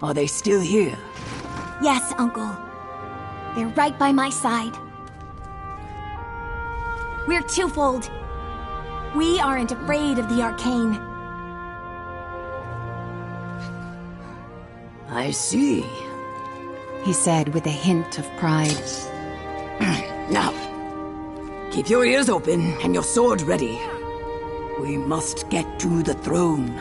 Are they still here? Yes, Uncle. They're right by my side. We're twofold. We aren't afraid of the arcane. I see, he said with a hint of pride. Now, keep your ears open and your sword ready. We must get to the throne.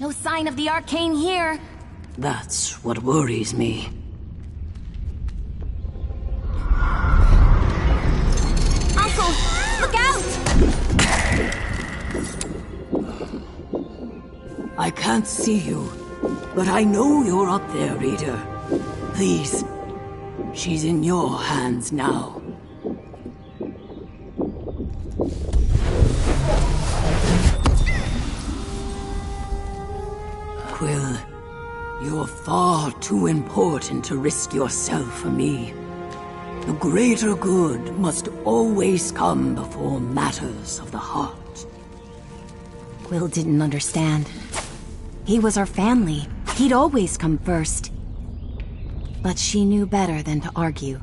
No sign of the arcane here. That's what worries me. Uncle, look out! I can't see you, but I know you're up there, Reader. Please, she's in your hands now. Quill, you're far too important to risk yourself for me. The greater good must always come before matters of the heart. Quill didn't understand. He was our family. He'd always come first. But she knew better than to argue.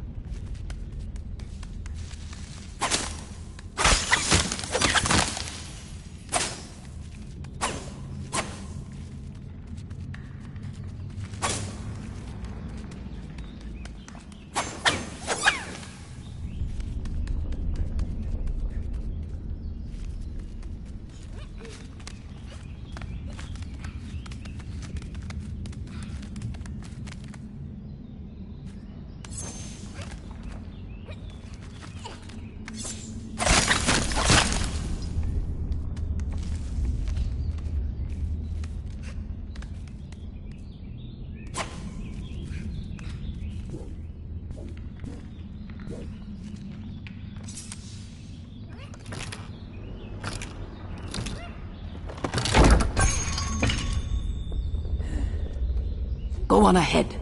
Go on ahead.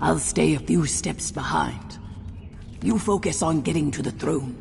I'll stay a few steps behind. You focus on getting to the throne.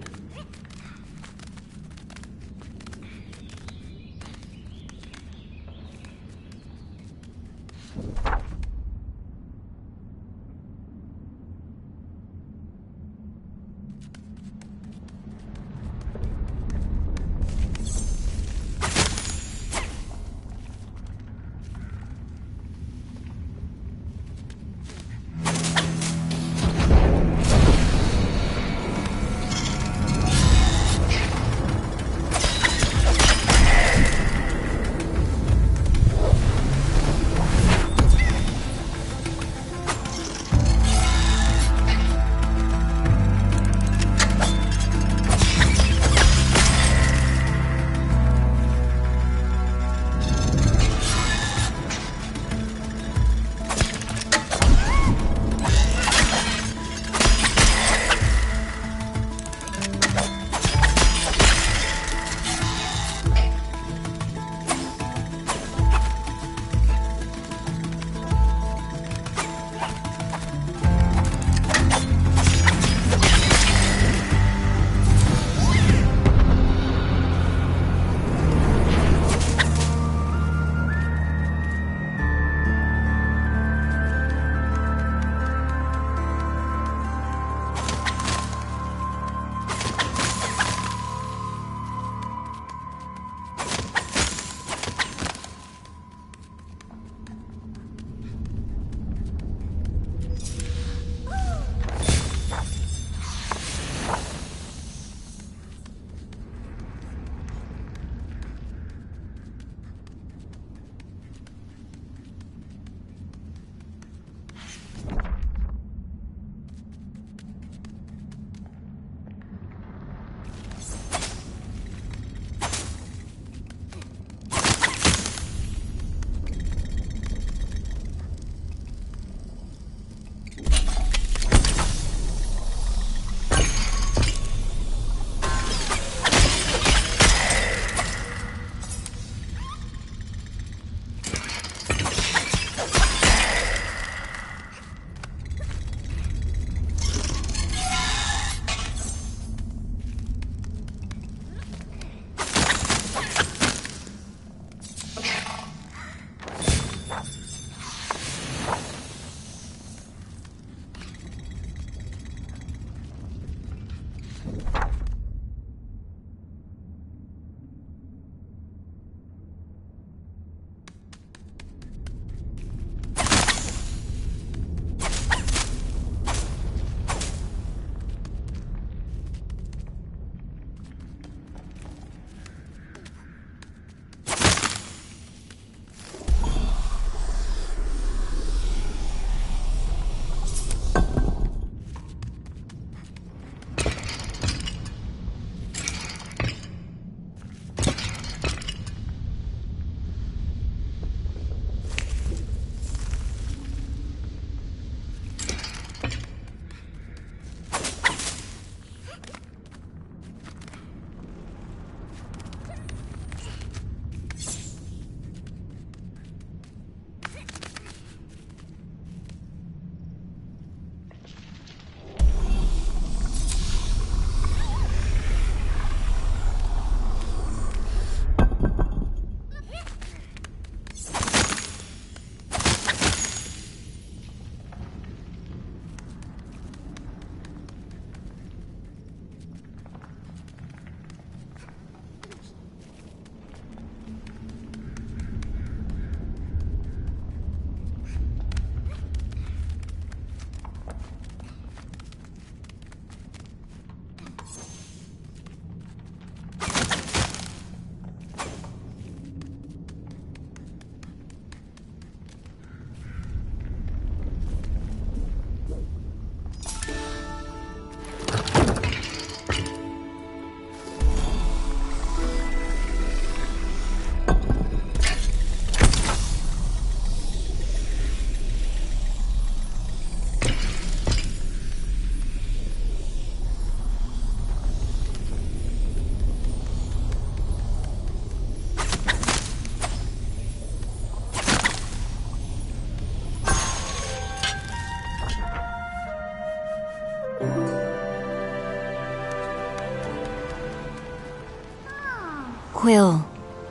Quill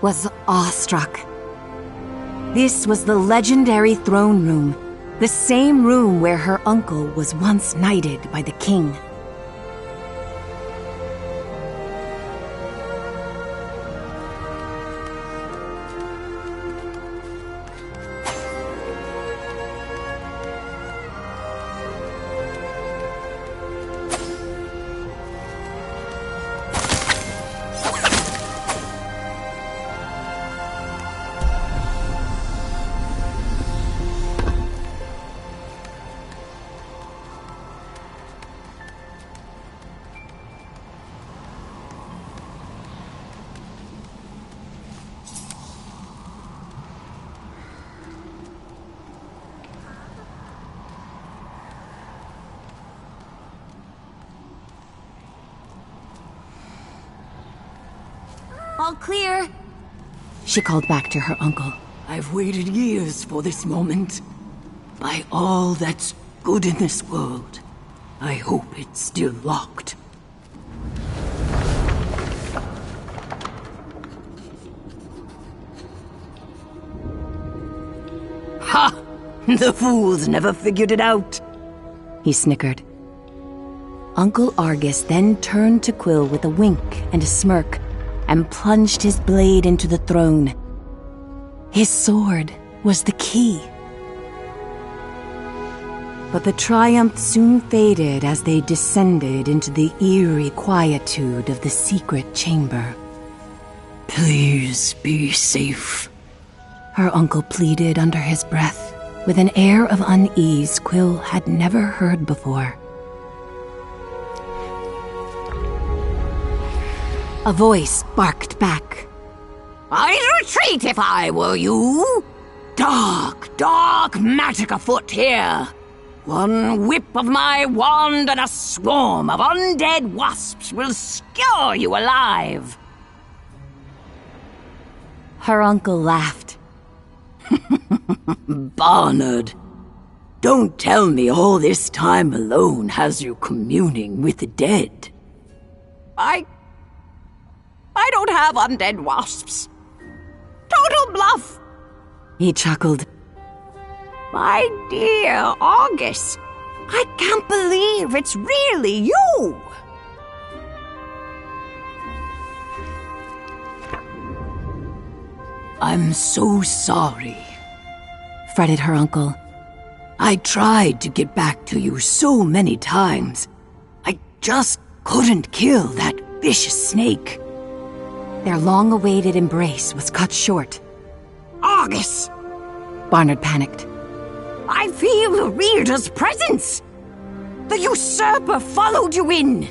was awestruck. This was the legendary throne room, the same room where her uncle was once knighted by the king. All clear. She called back to her uncle. I've waited years for this moment. By all that's good in this world, I hope it's still locked. Ha! The fools never figured it out. He snickered. Uncle Argus then turned to Quill with a wink and a smirk, and plunged his blade into the throne. His sword was the key. But the triumph soon faded as they descended into the eerie quietude of the secret chamber. Please be safe. Her uncle pleaded under his breath, with an air of unease Quill had never heard before. A voice barked back. I'd retreat if I were you. Dark magic afoot here. One whip of my wand and a swarm of undead wasps will skewer you alive. Her uncle laughed. Barnard, don't tell me all this time alone has you communing with the dead. I don't have undead wasps. Total bluff. He chuckled. My dear Argus, I can't believe it's really you. I'm so sorry, fretted her uncle. I tried to get back to you so many times. I just couldn't kill that vicious snake. Their long-awaited embrace was cut short. Argus! Barnard panicked. I feel the Reader's presence! The usurper followed you in!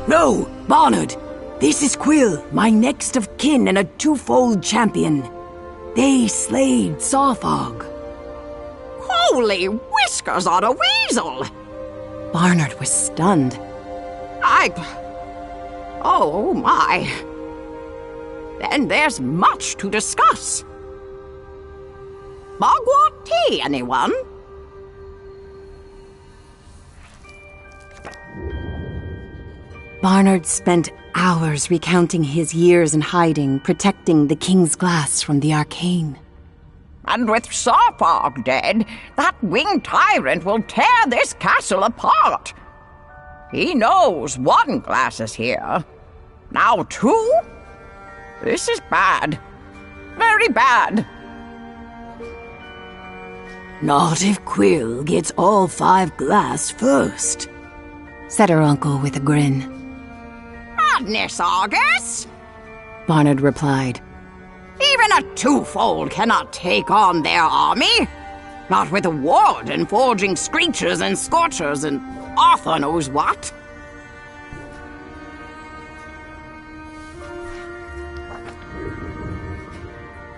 No, Barnard! This is Quill, my next of kin and a twofold champion. They slayed Sarfog. Holy whiskers on a weasel! Barnard was stunned. Oh my. Then there's much to discuss. Mugwort tea, anyone? Barnard spent hours recounting his years in hiding, protecting the King's Glass from the arcane. And with Sarfog dead, that winged tyrant will tear this castle apart. He knows one glass is here. Now two? This is bad. Very bad. Not if Quill gets all 5 glass first, said her uncle with a grin. Madness, Argus! Barnard replied. Even a twofold cannot take on their army. Not with a warden forging screechers and scorchers and Arthur knows what.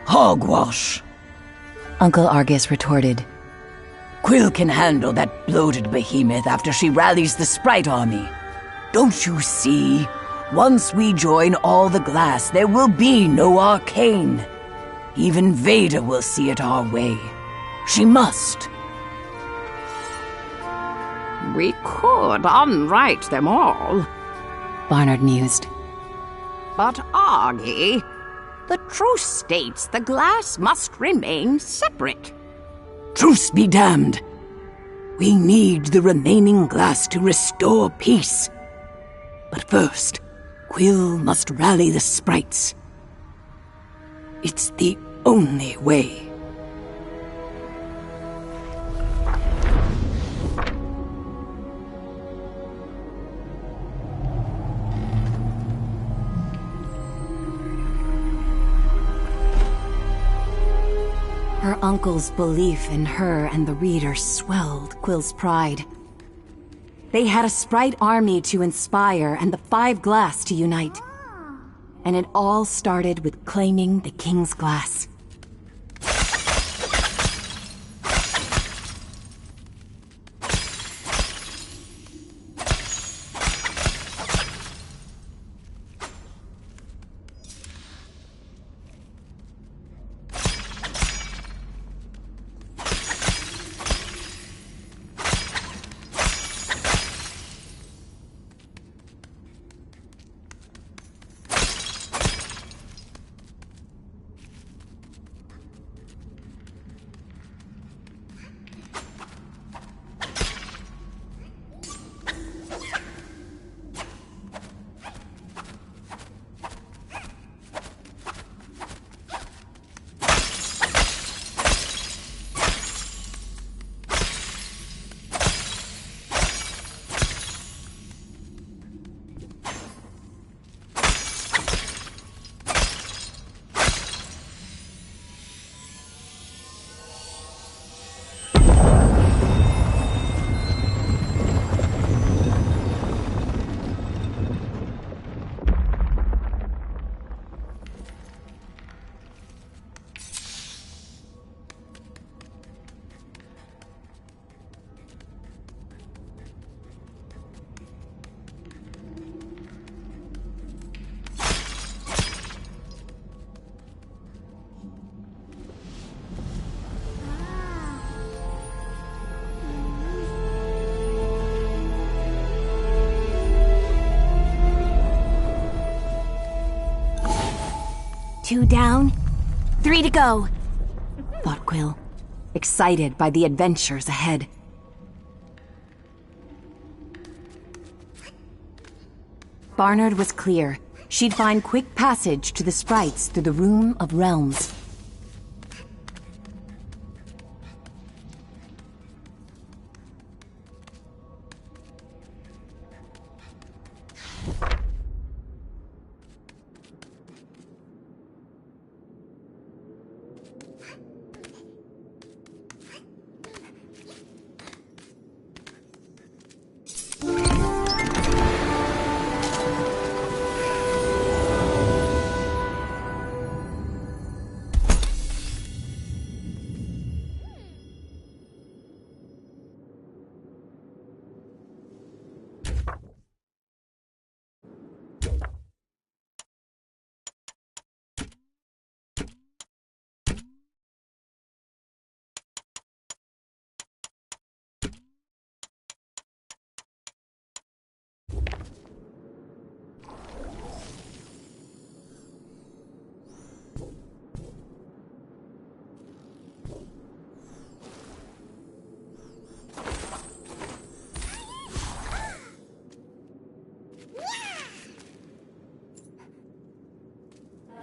Hogwash, Uncle Argus retorted. Quill can handle that bloated behemoth after she rallies the Sprite army. Don't you see? Once we join all the glass, there will be no arcane. Even Vader will see it our way. She must. We could unwrite them all, Barnard mused. But Argy, the truce states the glass must remain separate. Truce be damned! We need the remaining glass to restore peace. But first, Quill must rally the sprites. It's the only way. Her uncle's belief in her and the reader swelled Quill's pride. They had a sprite army to inspire and the 5 glass to unite. And it all started with claiming the King's Glass. Two down, 3 to go. Thought Quill, excited by the adventures ahead. Barnard was clear. She'd find quick passage to the sprites through the Room of Realms.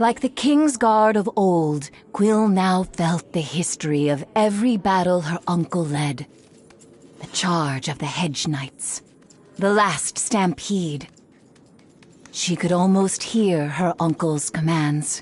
Like the King's Guard of old, Quill now felt the history of every battle her uncle led. The charge of the Hedge Knights. The last stampede. She could almost hear her uncle's commands.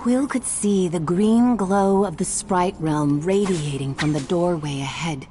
Quill could see the green glow of the sprite realm radiating from the doorway ahead.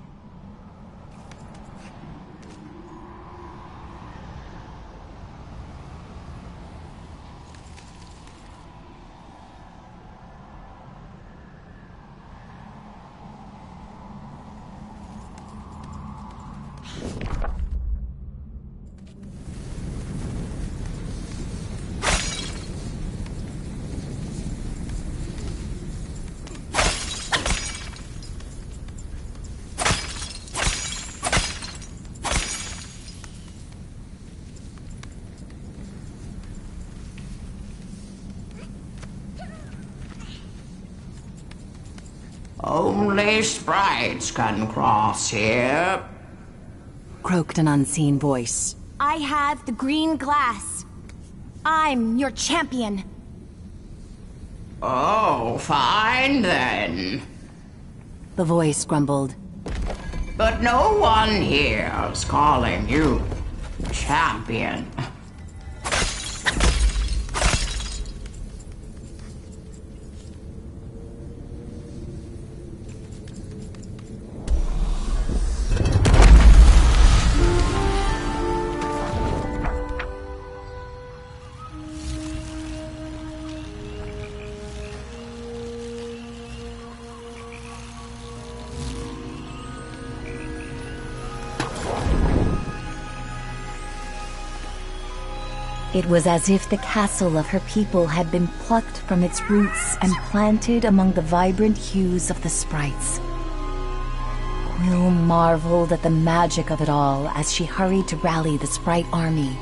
Only sprites can cross here, Croaked an unseen voice. I have the green glass. I'm your champion. Oh, fine then. The voice grumbled. But no one here's calling you champion. It was as if the castle of her people had been plucked from its roots and planted among the vibrant hues of the sprites. Quill marveled at the magic of it all as she hurried to rally the sprite army.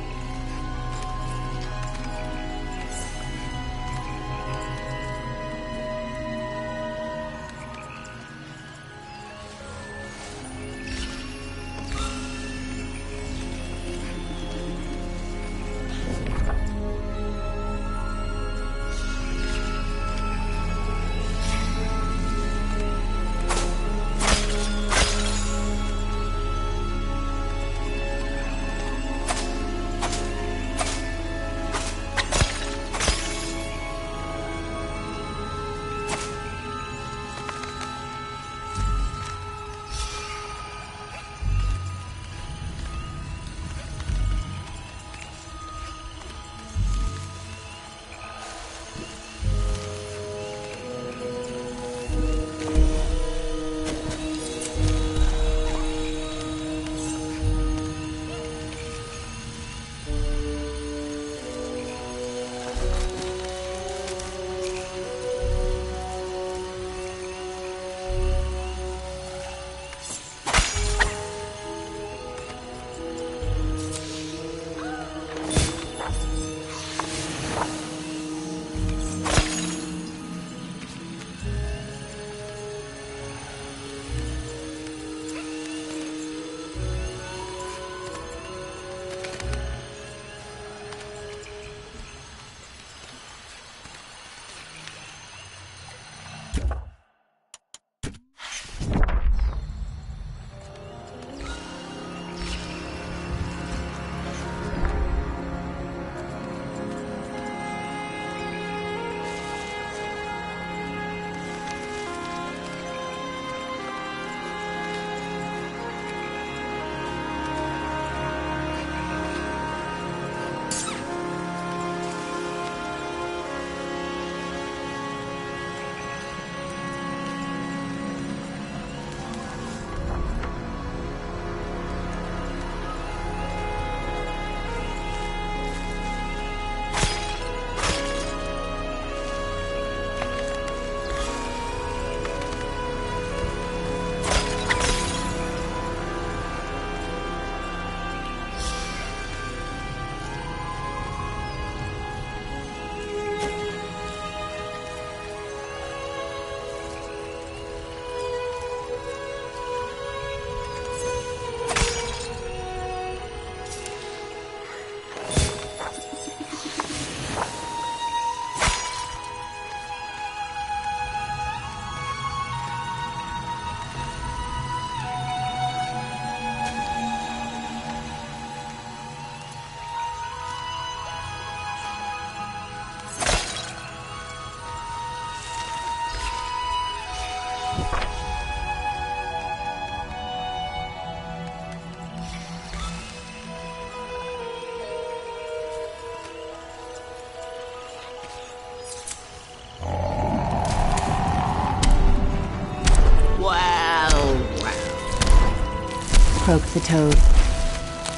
croaked the toad.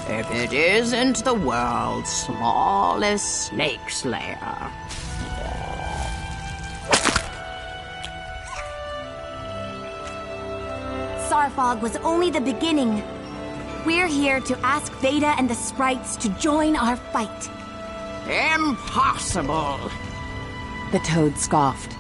If it isn't the world's smallest snake slayer. Sarfog was only the beginning. We're here to ask Veda and the sprites to join our fight. Impossible! The toad scoffed.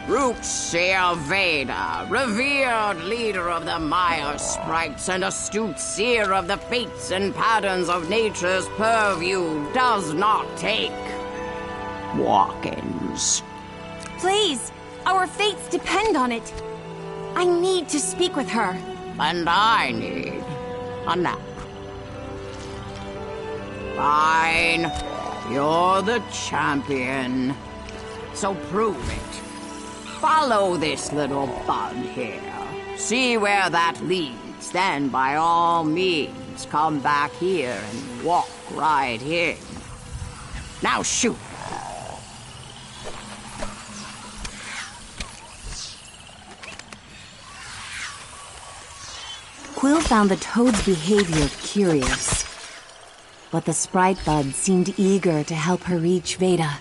Root Seer Veda, revered leader of the Maya sprites and astute seer of the fates and patterns of nature's purview, does not take walk-ins. Please, our fates depend on it. I need to speak with her. And I need a nap. Fine. You're the champion. So prove it. Follow this little bud here. See where that leads. Then, by all means, come back here and walk right in. Now shoot. Quill found the toad's behavior curious, but the sprite bud seemed eager to help her reach Veda.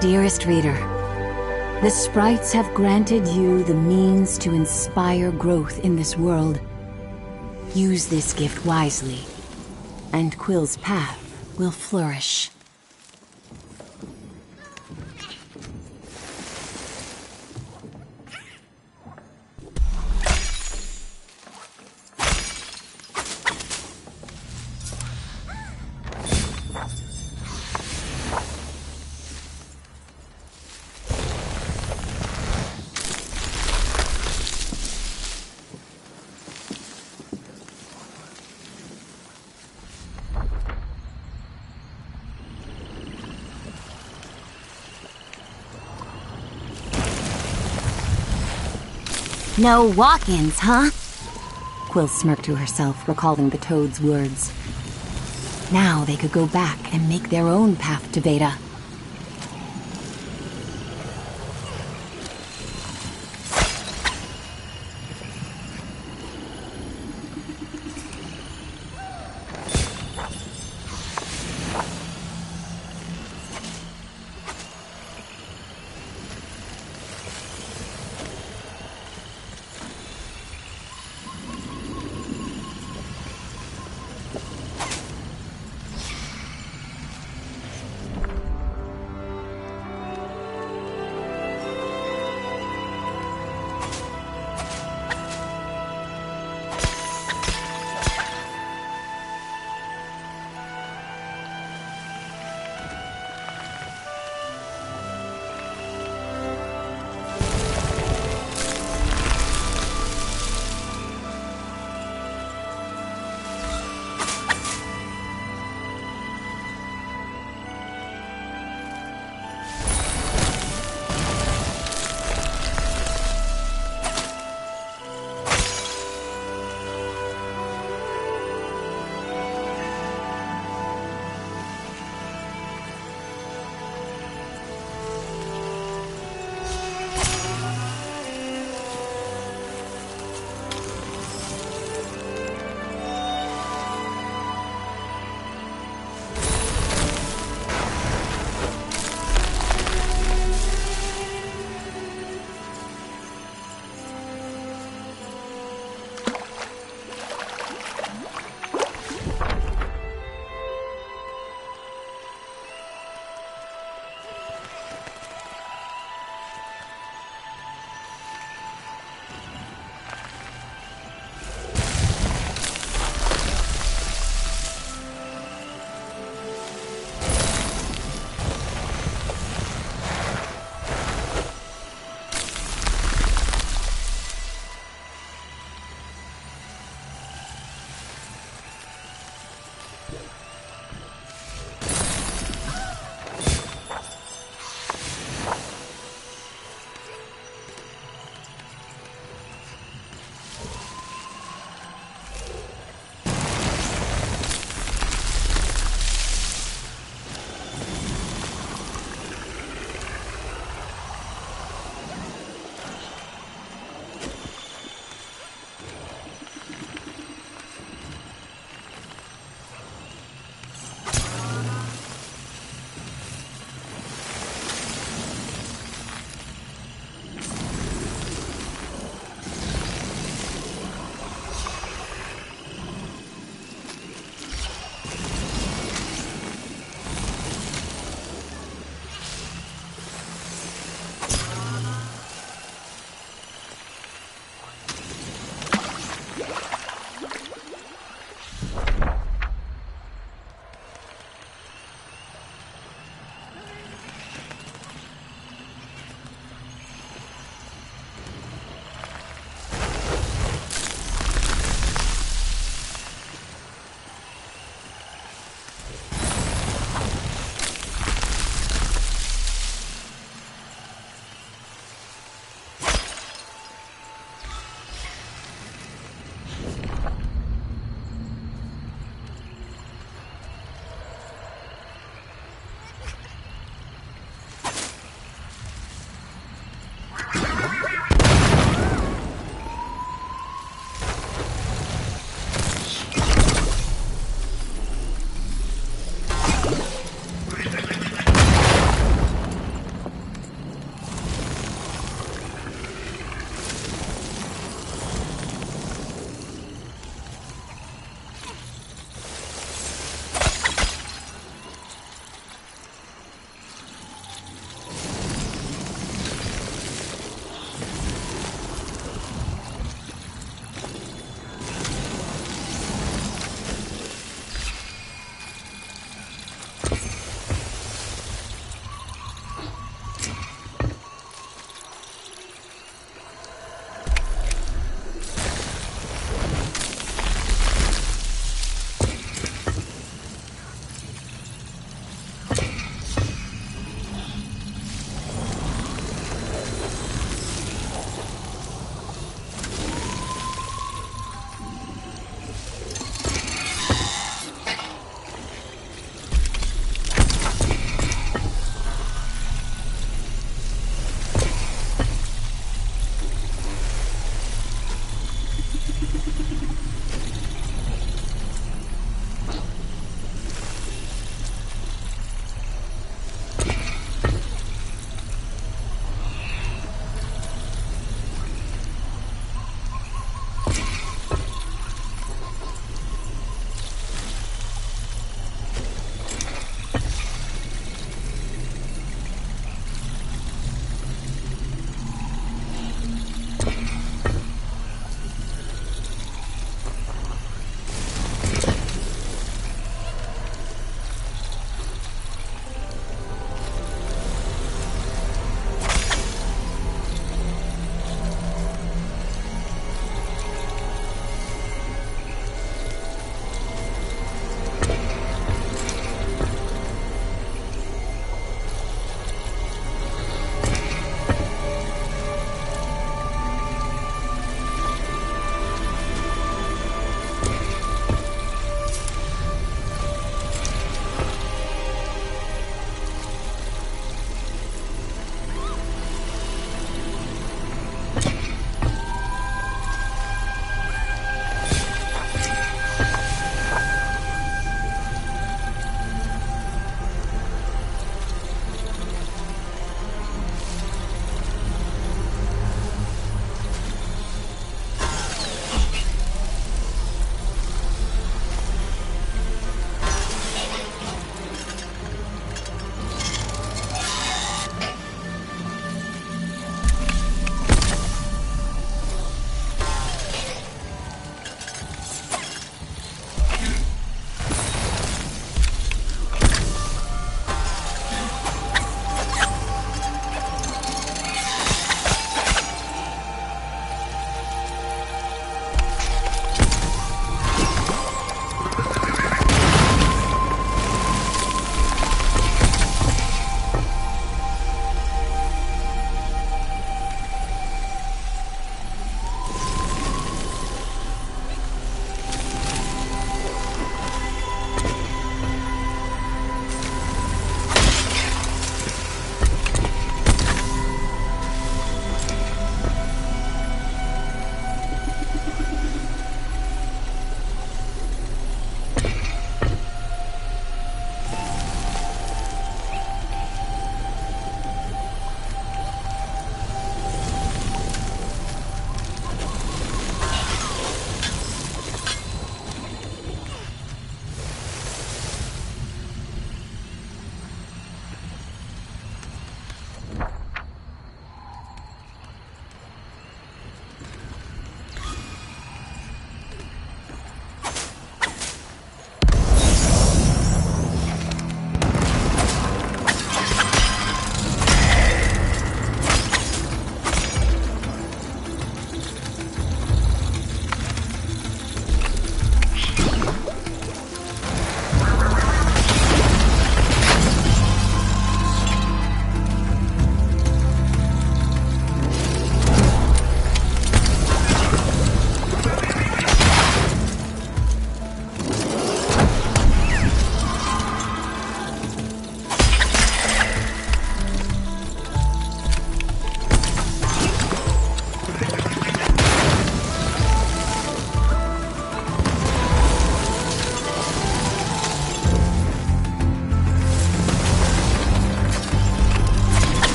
Dearest reader, the sprites have granted you the means to inspire growth in this world. Use this gift wisely, and Quill's path will flourish. No walk-ins, huh? Quill smirked to herself, recalling the toad's words. Now they could go back and make their own path to Veda.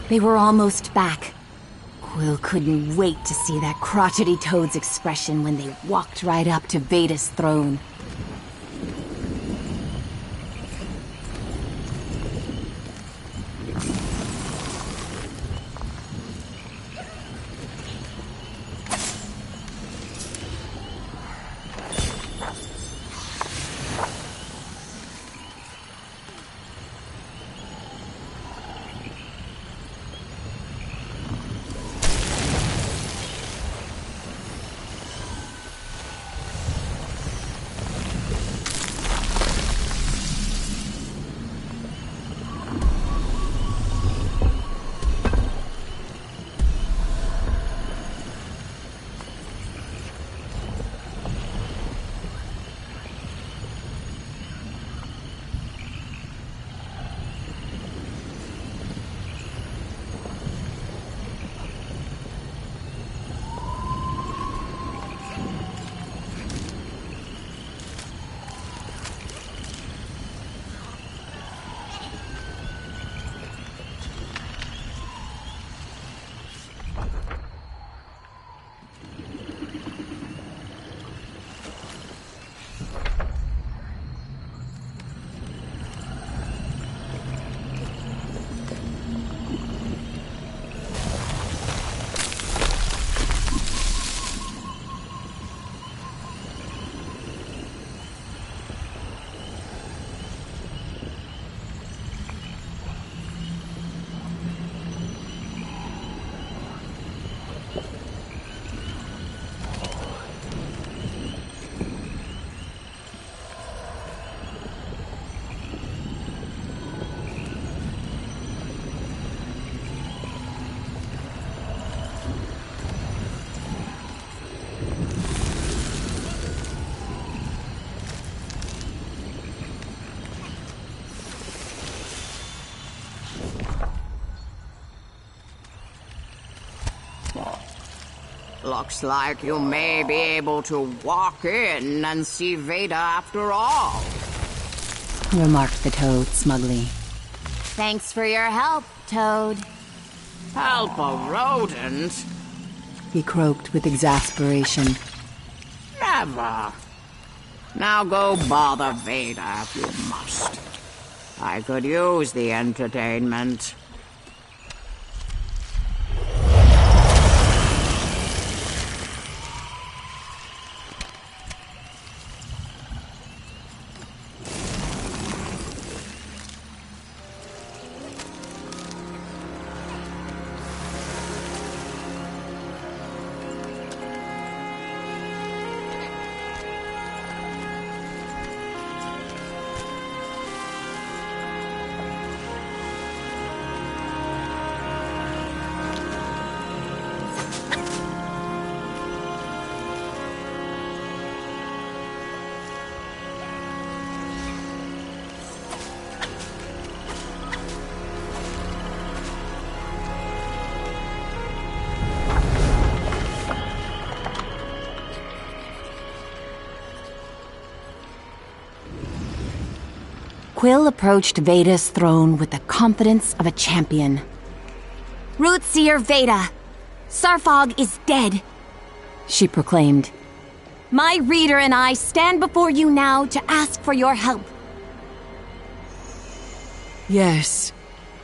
They were almost back. Quill couldn't wait to see that crotchety toad's expression when they walked right up to Veda's throne. Looks like you may be able to walk in and see Veda after all, remarked the toad smugly. Thanks for your help, Toad. Help a rodent? He croaked with exasperation. Never. Now go bother Veda if you must. I could use the entertainment. Quill approached Veda's throne with the confidence of a champion. Rootseer Veda, Sarfog is dead, she proclaimed. My reader and I stand before you now to ask for your help. Yes.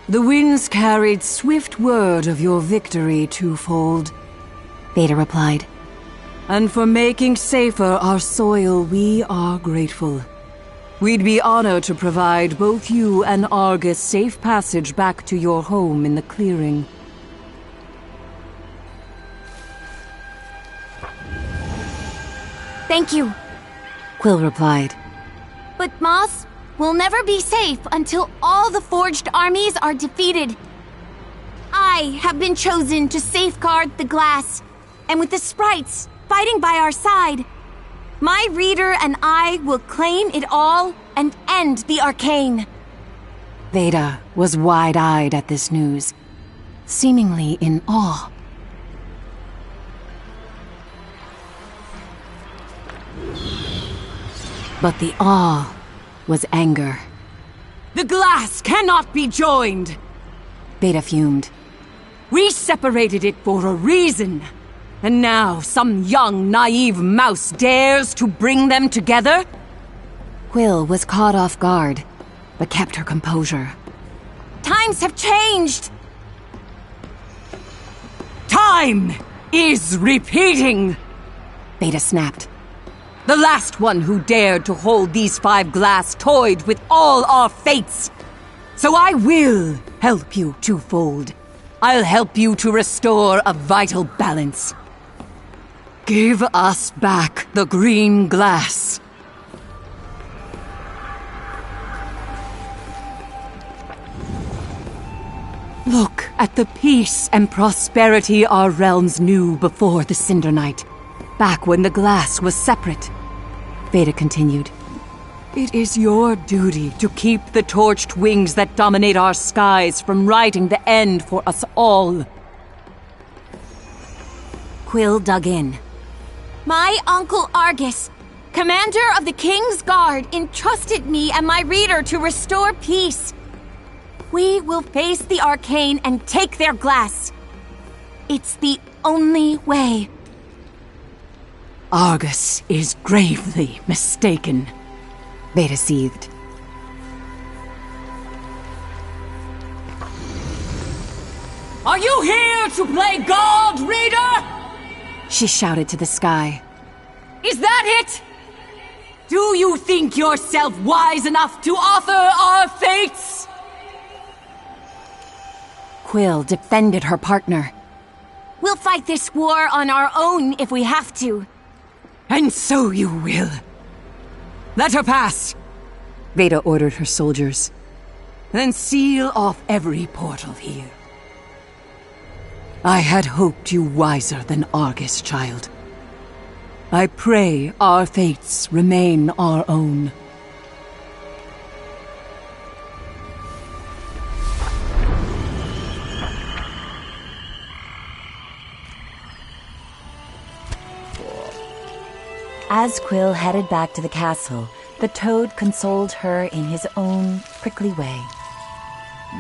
The winds carried swift word of your victory, Twofold, Veda replied. And for making safer our soil, we are grateful. We'd be honored to provide both you and Argus safe passage back to your home in the clearing. Thank you, Quill replied. but Moss, we'll never be safe until all the forged armies are defeated. I have been chosen to safeguard the glass, and with the sprites fighting by our side, my reader and I will claim it all and end the arcane. Veda was wide-eyed at this news, seemingly in awe. But the awe was anger. The glass cannot be joined! Veda fumed. We separated it for a reason. And now some young, naive mouse dares to bring them together? Quill was caught off guard, but kept her composure. Times have changed! Time is repeating! Beta snapped. The last one who dared to hold these 5 glass toyed with all our fates. So I will help you twofold. I'll help you to restore a vital balance. Give us back the green glass. Look at the peace and prosperity our realms knew before the Cinder Night, back when the glass was separate. Beta continued. It is your duty to keep the torched wings that dominate our skies from writing the end for us all. Quill dug in. My uncle Argus, commander of the King's Guard, entrusted me and my reader to restore peace. We will face the Arcane and take their glass. It's the only way. Argus is gravely mistaken. Beta seethed. Are you here to play God, Reader? She shouted to the sky. Is that it? Do you think yourself wise enough to author our fates? Quill defended her partner. We'll fight this war on our own if we have to. And so you will. Let her pass, Beta ordered her soldiers. Then seal off every portal here. I had hoped you wiser than Argus, child. I pray our fates remain our own. As Quill headed back to the castle, the Toad consoled her in his own prickly way.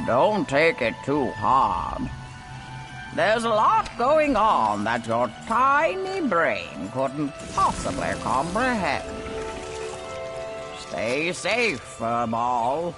Don't take it too hard. There's a lot going on that your tiny brain couldn't possibly comprehend. Stay safe, Furball.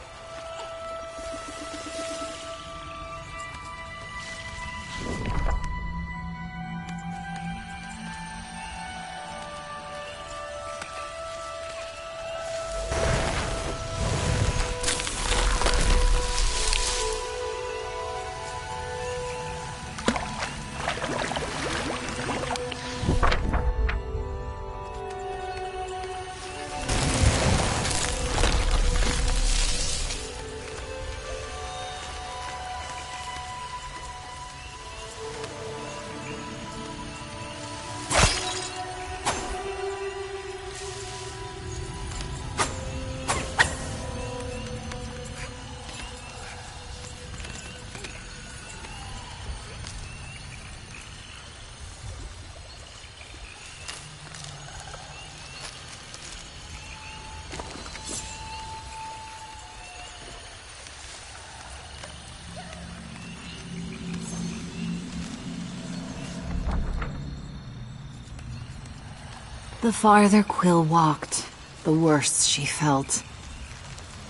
The farther Quill walked, the worse she felt.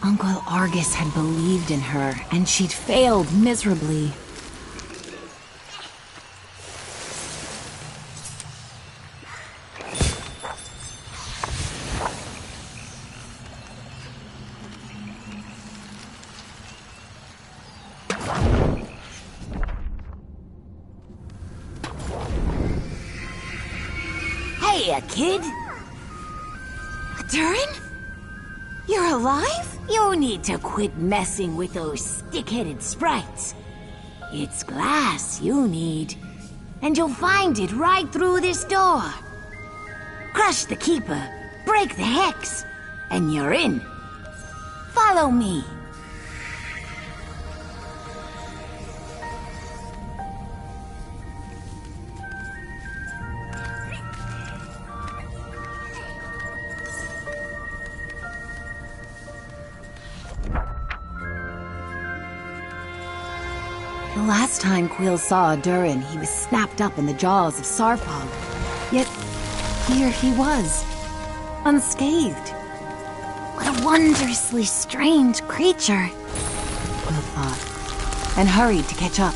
Uncle Argus had believed in her, and she'd failed miserably. Hey, kid! Durin? You're alive? You need to quit messing with those stick-headed sprites. It's glass you need, and you'll find it right through this door. Crush the Keeper, break the Hex, and you're in. Follow me. The last time Quill saw Durin, he was snapped up in the jaws of Sarfog. Yet, here he was, unscathed. What a wondrously strange creature. Quill thought, and hurried to catch up.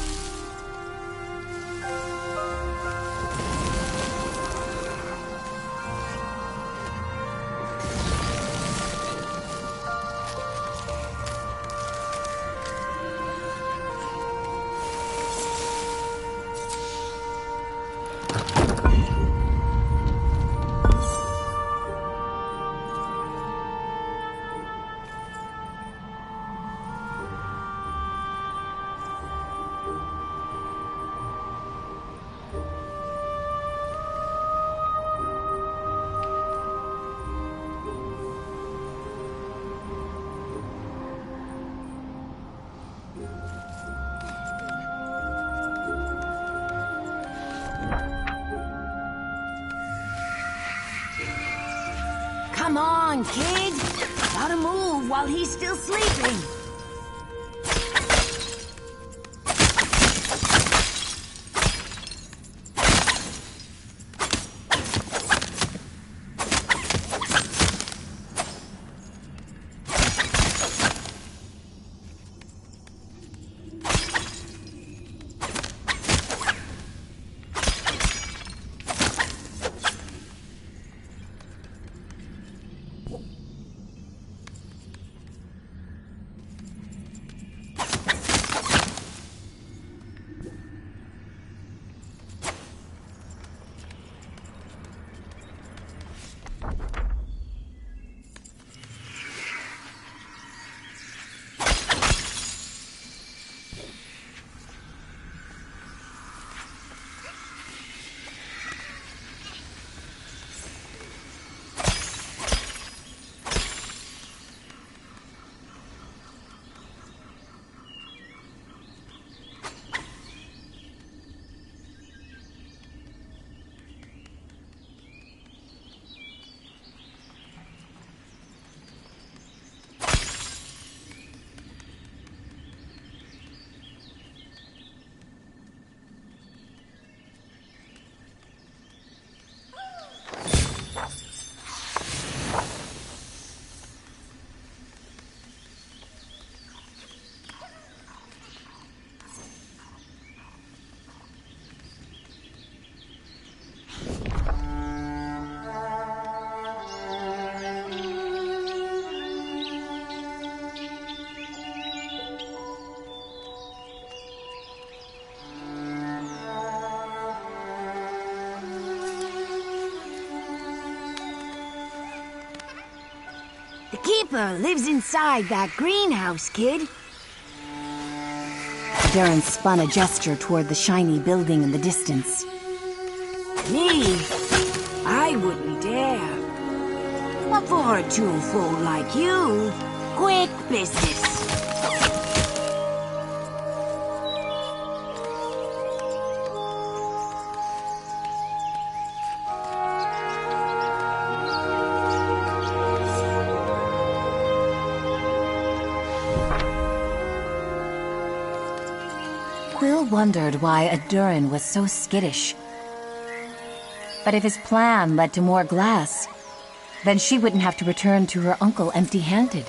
Come on, kid! Gotta move while he's still sleeping. The Keeper lives inside that greenhouse, kid. Durin spun a gesture toward the shiny building in the distance. Me? I wouldn't dare. But for a tool-fool like you, quick business. Quill wondered why Adurin was so skittish. But if his plan led to more glass, then she wouldn't have to return to her uncle empty-handed.